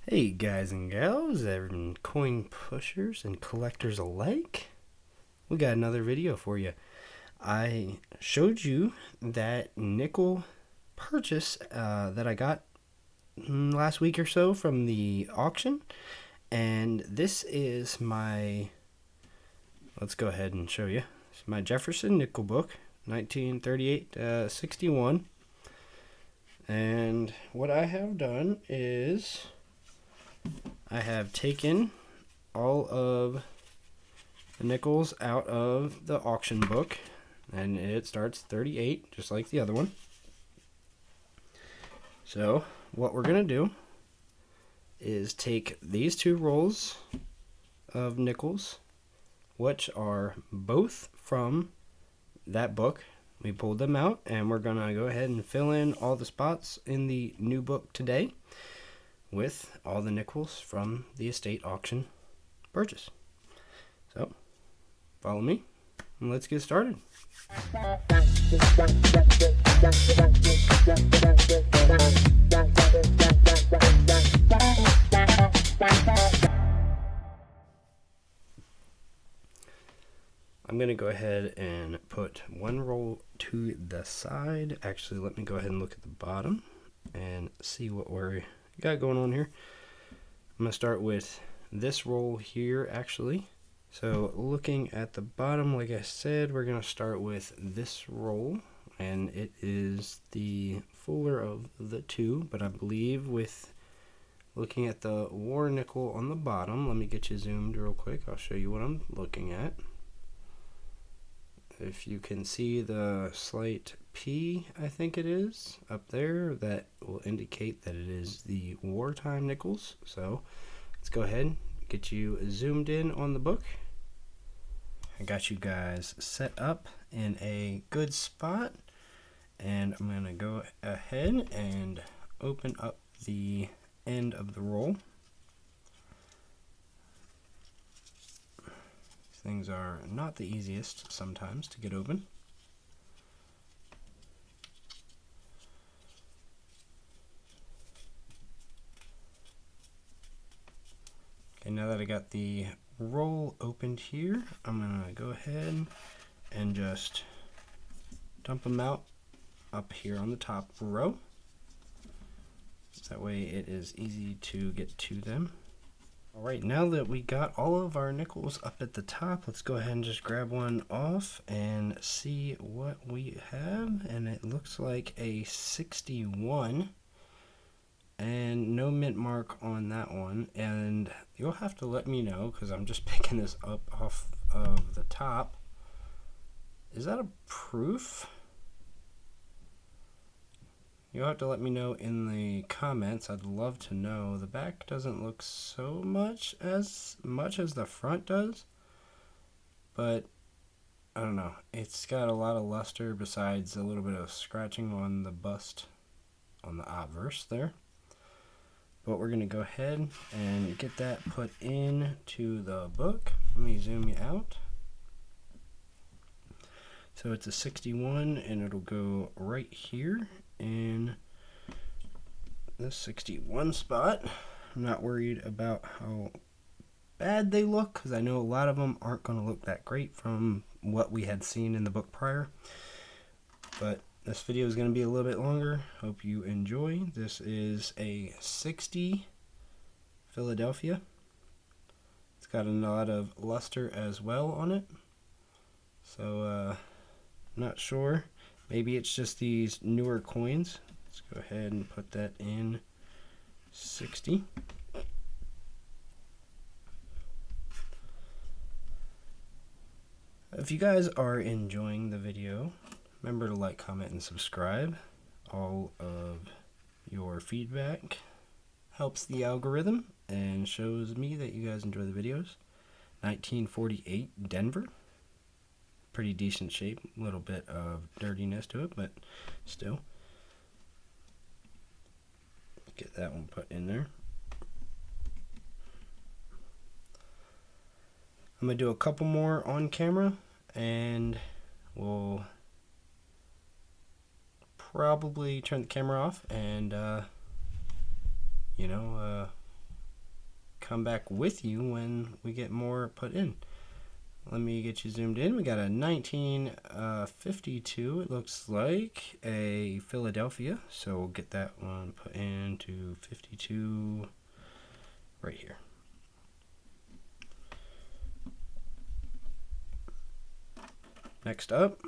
Hey guys and gals, and coin pushers and collectors alike. We got another video for you. I showed you that nickel purchase that I got last week or so from the auction, and this is my, let's go ahead and show you. It's my Jefferson nickel book, 1938-61. And what I have done is I have taken all of the nickels out of the auction book, and it starts 38 just like the other one. So what we're gonna do is take these two rolls of nickels, which are both from that book. We pulled them out, and we're gonna go ahead and fill in all the spots in the new book today with all the nickels from the estate auction purchase. So follow me and let's get started. I'm going to go ahead and put one roll to the side. Actually, let me go ahead and look at the bottom and see what we got going on here. I'm going to start with this roll here, actually. So looking at the bottom, like I said, we're going to start with this roll, and it is the fuller of the two, but I believe with looking at the war nickel on the bottom, let me get you zoomed real quick. I'll show you what I'm looking at. If you can see the slight P, I think it is, up there, that will indicate that it is the wartime nickels. So let's go ahead and get you zoomed in on the book. I got you guys set up in a good spot, and I'm going to go ahead and open up the end of the roll. Things are not the easiest sometimes to get open. Okay, now that I got the roll opened here, I'm gonna go ahead and just dump them out up here on the top row. That way it is easy to get to them. Alright, now that we got all of our nickels up at the top, let's go ahead and just grab one off and see what we have. And it looks like a 61, and no mint mark on that one. And you'll have to let me know, because I'm just picking this up off of the top. Is that a proof? You'll have to let me know in the comments. I'd love to know. The back doesn't look so much as the front does, but I don't know. It's got a lot of luster besides a little bit of scratching on the bust on the obverse there. But we're going to go ahead and get that put into the book. Let me zoom you out. So it's a 61, and it'll go right here in this 61 spot. I'm not worried about how bad they look, because I know a lot of them aren't going to look that great from what we had seen in the book prior. But this video is going to be a little bit longer. Hope you enjoy. This is a 60 Philadelphia. It's got a lot of luster as well on it. So not sure. Maybe it's just these newer coins. Let's go ahead and put that in 60. If you guys are enjoying the video, remember to like, comment, and subscribe. All of your feedback helps the algorithm and shows me that you guys enjoy the videos. 1948 Denver. Pretty decent shape, a little bit of dirtiness to it, but still. Get that one put in there. I'm going to do a couple more on camera, and we'll probably turn the camera off and, come back with you when we get more put in. Let me get you zoomed in. We got a 1952, it looks like, a Philadelphia. So we'll get that one put into 52 right here. Next up,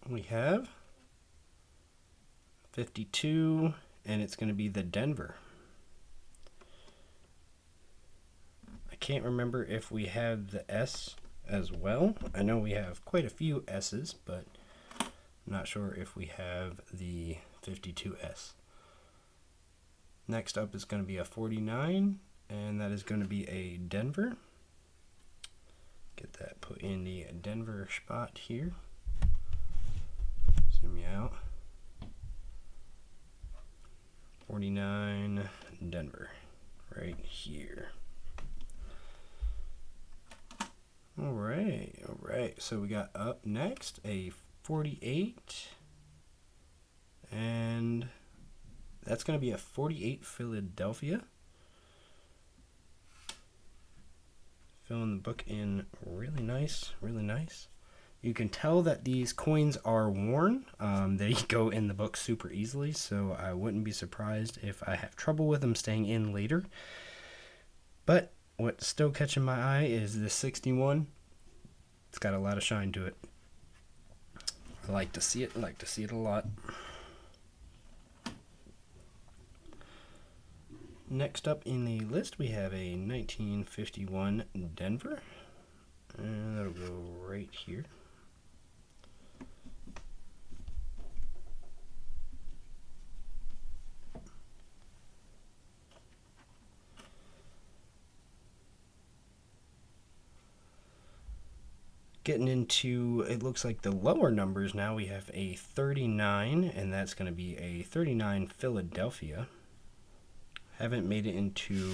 we have 52, and it's going to be the Denver. I can't remember if we have the S as well. I know we have quite a few S's, but I'm not sure if we have the 52S. Next up is going to be a 49, and that is going to be a Denver. Get that put in the Denver spot here. Zoom you out. 49 Denver right here. All right. So we got up next a 48, and that's going to be a 48 Philadelphia. Filling the book in really nice, really nice. You can tell that these coins are worn. They go in the book super easily, so I wouldn't be surprised if I have trouble with them staying in later. But what's still catching my eye is this 61. It's got a lot of shine to it. I like to see it. I like to see it a lot. Next up in the list, we have a 1951 Denver. And that'll go right here. Getting into, it looks like the lower numbers now, we have a 39, and that's going to be a 39 Philadelphia. Haven't made it into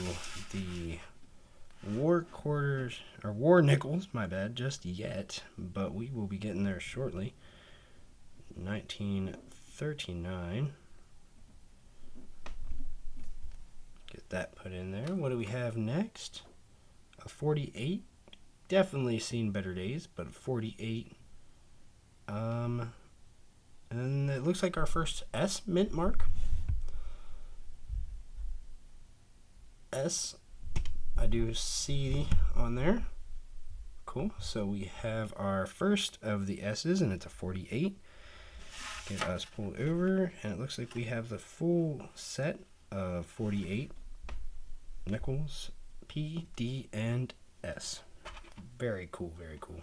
the war quarters, or war nickels, my bad, just yet, but we will be getting there shortly. 1939. Get that put in there. What do we have next? A 48. Definitely seen better days, but 48. And it looks like our first S mint mark. S, I do see on there. Cool. So we have our first of the S's, and it's a 48. Get us pulled over, and it looks like we have the full set of 48 nickels, P, D, and S. Very cool, very cool.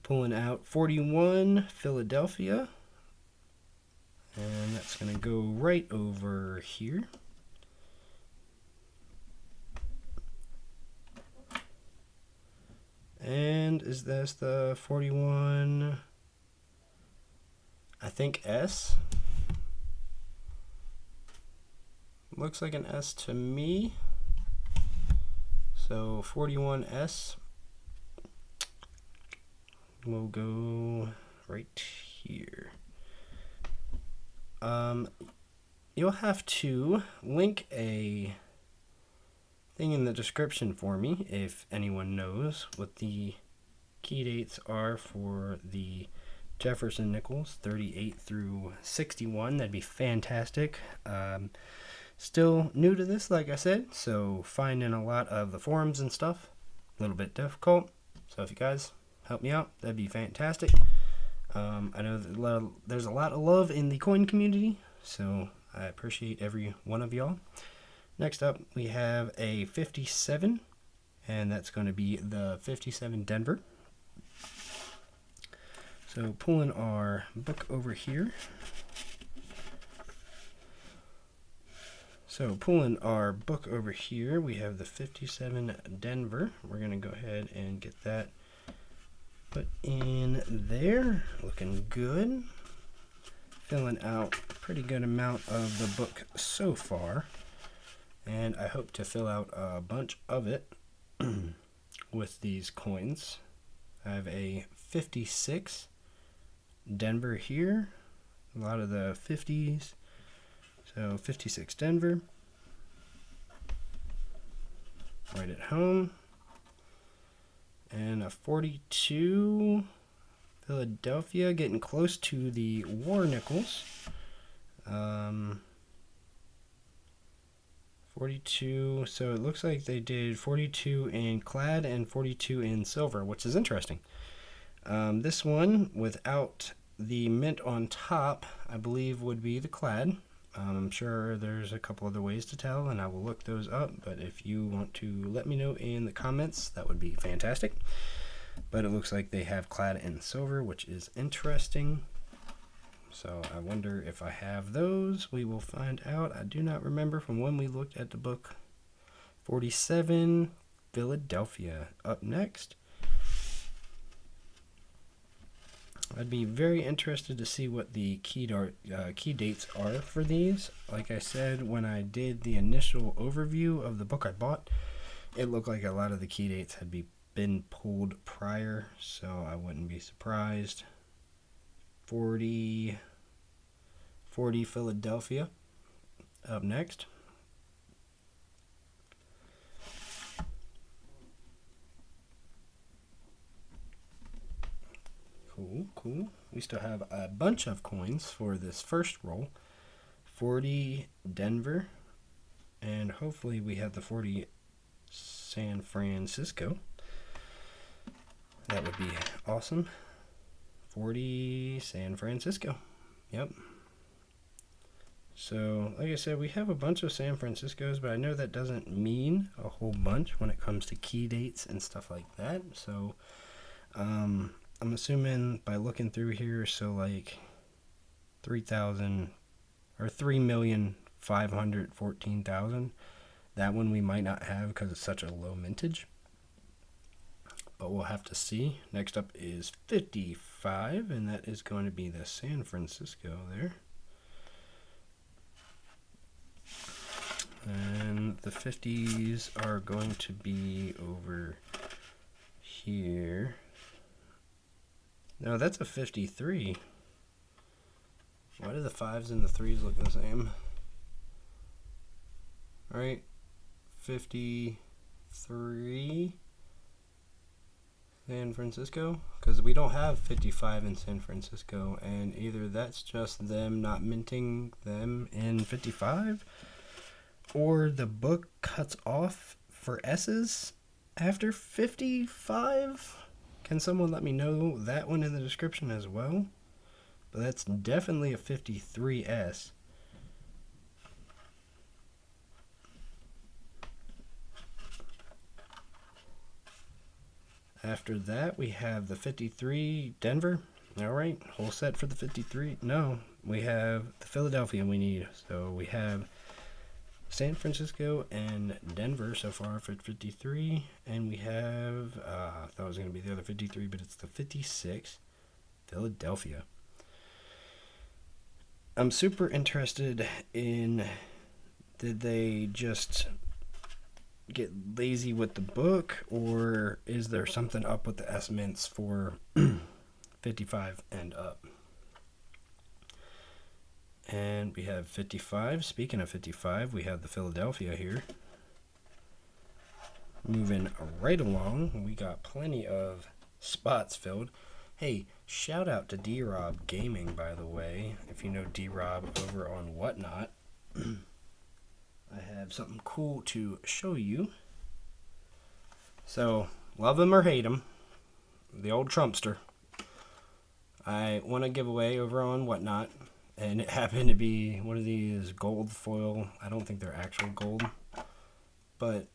Pulling out 41 Philadelphia, and that's going to go right over here. And is this the 41? I think S. Looks like an S to me. So 41S will go right here. You'll have to link a thing in the description for me if anyone knows what the key dates are for the Jefferson nickels, 38 through 61. That'd be fantastic. Still new to this, like I said, so finding a lot of the forums and stuff, a little bit difficult. So if you guys help me out, that'd be fantastic. I know that there's a lot of love in the coin community, so I appreciate every one of y'all. Next up, we have a 57, and that's going to be the 57 Denver. So pulling our book over here. So pulling our book over here, we have the 57 Denver. We're going to go ahead and get that put in there. Looking good. Filling out a pretty good amount of the book so far. And I hope to fill out a bunch of it with these coins. I have a 56 Denver here. A lot of the 50s. So 56 Denver. right at home. And a 42 Philadelphia, getting close to the war nickels. 42, so it looks like they did 42 in clad and 42 in silver, which is interesting. This one, without the mint on top, I believe would be the clad. I'm sure there's a couple other ways to tell, and I will look those up, but if you want to let me know in the comments, that would be fantastic. But it looks like they have clad in silver, which is interesting. So I wonder if I have those. We will find out. I do not remember from when we looked at the book. 47 Philadelphia up next. I'd be very interested to see what the key dates are for these. Like I said, when I did the initial overview of the book I bought, it looked like a lot of the key dates had been pulled prior, so I wouldn't be surprised. 40 Philadelphia up next. Cool. We still have a bunch of coins for this first roll. 40 Denver, and hopefully we have the 40 San Francisco. That would be awesome. 40 San Francisco. Yep. So, like I said, we have a bunch of San Franciscos, but I know that doesn't mean a whole bunch when it comes to key dates and stuff like that. So, I'm assuming by looking through here, so like 3,000 or 3,514,000. That one we might not have because it's such a low mintage. But we'll have to see. Next up is 55, and that is going to be the San Francisco there. And the 50s are going to be over here. No, that's a 53. Why do the 5s and the 3s look the same? All right, 53 San Francisco, because we don't have 55 in San Francisco, and either that's just them not minting them in 55, or the book cuts off for S's after 55. Can someone let me know that one in the description as well? But that's definitely a 53S. After that, we have the 53 Denver. All right, whole set for the 53. No, we have the Philadelphia we need. So we have San Francisco and Denver so far for 53. And we have, I thought it was going to be the other 53, but it's the 56 Philadelphia. I'm super interested in, did they just get lazy with the book, or is there something up with the estimates for 55 and up? And we have 55. Speaking of 55, we have the Philadelphia here. Moving right along, we got plenty of spots filled. Hey, shout out to D-Rob Gaming, by the way. If you know D-Rob over on Whatnot, I have something cool to show you. So, love him or hate him, the old Trumpster, I won a giveaway over on Whatnot, and it happened to be one of these gold foil. I don't think they're actual gold, but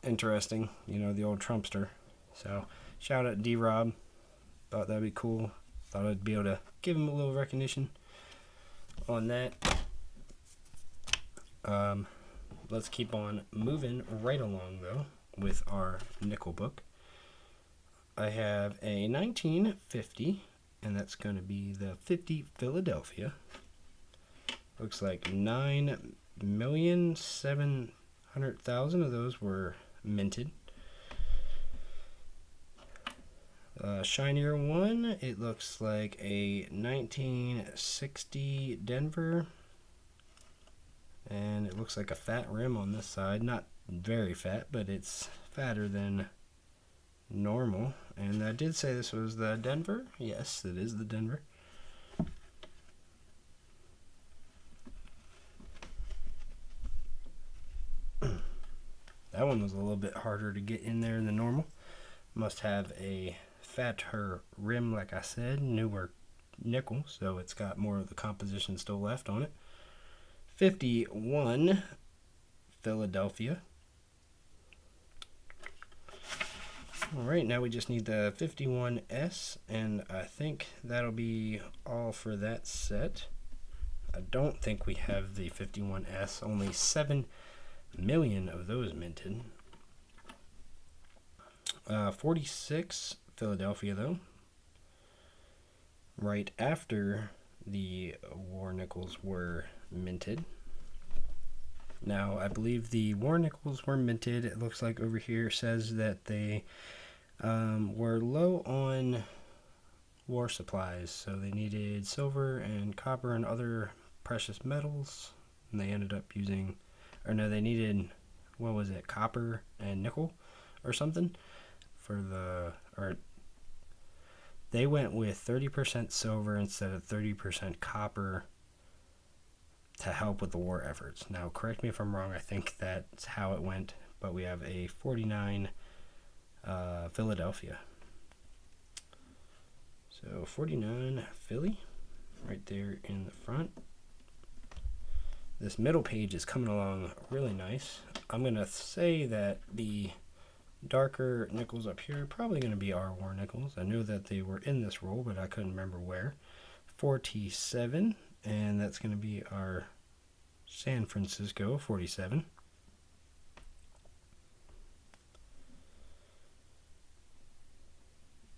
interesting, you know, the old Trumpster. So, shout out to D-Rob. Thought that'd be cool. Thought I'd be able to give him a little recognition on that. Let's keep on moving right along, though, with our nickel book. I have a 1950, and that's going to be the 50 Philadelphia. Looks like 9,700,000 of those were minted. Shinier one, it looks like a 1960 Denver. And it looks like a fat rim on this side. Not very fat, but it's fatter than normal. And I did say this was the Denver. Yes, it is the Denver. That one was a little bit harder to get in there than normal. Must have a fatter rim, like I said, newer nickel, so it's got more of the composition still left on it. 51 Philadelphia. Alright, now we just need the 51S, and I think that'll be all for that set. I don't think we have the 51S, only 7 million of those minted. 46 Philadelphia, though. Right after the war nickels were minted. Now, I believe the war nickels were minted. It looks like over here says that they were low on war supplies, so they needed silver and copper and other precious metals, and they ended up using, or no, they needed, what was it, copper and nickel or something for the, or they went with 30% silver instead of 30% copper to help with the war efforts. Now, correct me if I'm wrong, I think that's how it went, but we have a 49 Philadelphia. So 49 Philly right there in the front. This middle page is coming along really nice. I'm going to say that the darker nickels up here are probably going to be our war nickels. I knew that they were in this roll, but I couldn't remember where. 47, and that's going to be our San Francisco 47.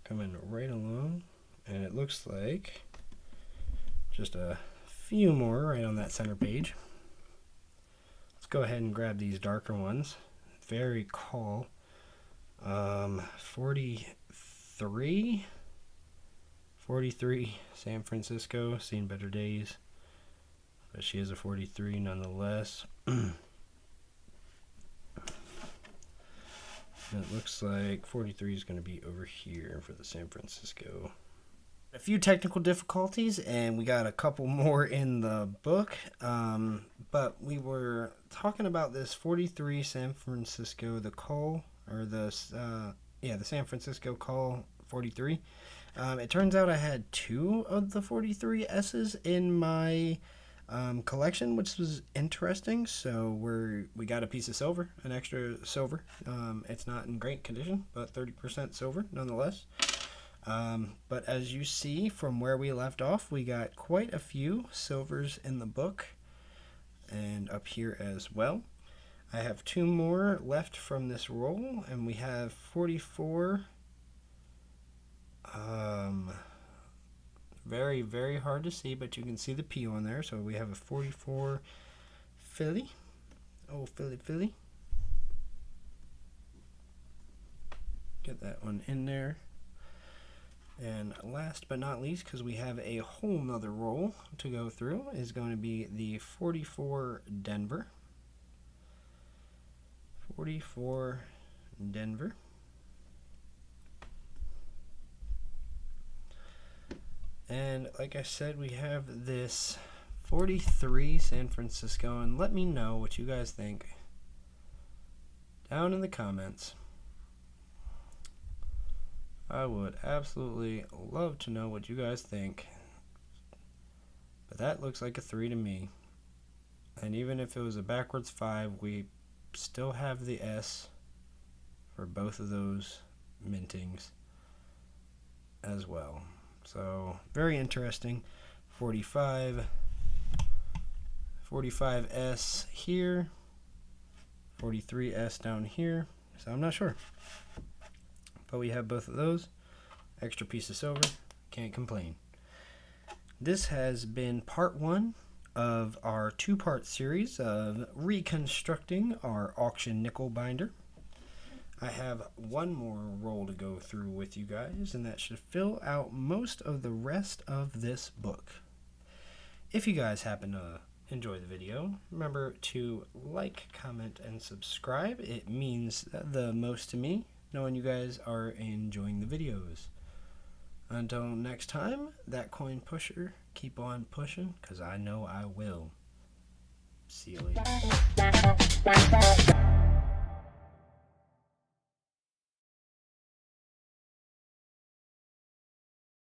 Coming right along, and it looks like just a few more right on that center page. Let's go ahead and grab these darker ones. Very cool. 43 San Francisco, seen better days, but she is a 43 nonetheless. It looks like 43 is going to be over here for the San Francisco. A few technical difficulties, and we got a couple more in the book, but we were talking about this 43 San Francisco, the Call, or the San Francisco Call 43. It turns out I had 2 of the 43 S's in my collection, which was interesting. So we got a piece of silver, an extra silver. It's not in great condition, but 30% silver nonetheless. But as you see from where we left off, we got quite a few silvers in the book and up here as well. I have 2 more left from this roll, and we have 44. Very, very hard to see, but you can see the P on there. So we have a 44 Philly. Oh, Philly. Get that one in there. And last but not least, because we have a whole nother roll to go through, is going to be the 44 Denver. 44 Denver. And like I said, we have this 43 San Francisco, and let me know what you guys think down in the comments. I would absolutely love to know what you guys think. But that looks like a 3 to me. And even if it was a backwards 5, we still have the S for both of those mintings as well. So very interesting. 45S here, 43S down here. So I'm not sure. But we have both of those. Extra piece of silver. Can't complain. This has been part 1 of our 2-part series of reconstructing our auction nickel binder. I have one more roll to go through with you guys, and that should fill out most of the rest of this book. If you guys happen to enjoy the video, remember to like, comment, and subscribe. It means the most to me, knowing you guys are enjoying the videos. Until next time, that coin pusher, keep on pushing, because I know I will. See you later.